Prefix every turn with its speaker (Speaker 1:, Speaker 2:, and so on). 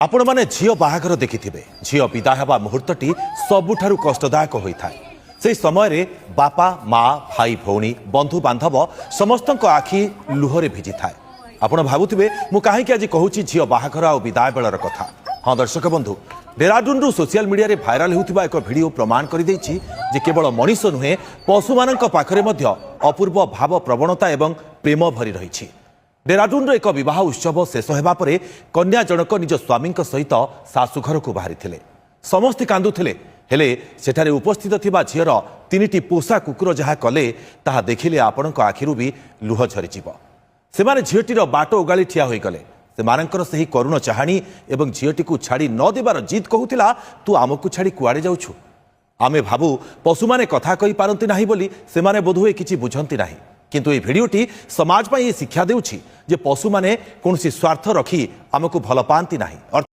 Speaker 1: आपण माने झील बाहागर देखिथिबे झील विदाय हेबा मुहूर्तटी सबुठारु कष्टदायक होइथाय। से समय रे बापा माँ भाई भौणी बंधु बांधव समस्तक आखि लुहरे भिजी थाए। आपण भाबुथिबे मु काहेकि आज कहूची झील बाहागर आ विदाय बेलर कथा। हाँ दर्शक बंधु, डेराडून सोशल मीडिया रे भाइराल होउथिबा एक वीडियो प्रमाण करि दैछि जे केवल मनीष नुहे पशु मानक पाखरे मध्य अपूर्व भाव प्रवणता एवं प्रेम भरी रहिछि। डेराडून एक विवाह उत्सव शेष होगा पर कन्या जनक निज स्वामी सहित शाशुघर को बाहरी थे। समस्ते कांदुले हेले सेठारे उपस्थित थिबा झीर तीनिटी पोषा कुकुर जहाँ कले ताहा देखिले आपण आखिरु भी लुह झरीजिव। सेमाने झीटीर बाट उगाली ठिया होई गले। सेमानकर सही करुण चाहाणी एवं झीटी को छाड़ी न देबार जिद कहूतिला, तू आमको छाड़ी कुआडे जाउछु। आमे भाबु पशु माने कथा कहि पारंती नाही बोली सेमाने बोधुए किछि बुझंती नाही। किंतु ये भिडियोटी समाज पाई शिक्षा देउछि जे पशु माने कोनोसी स्वार्थ रखी आमको भल पांती नाही।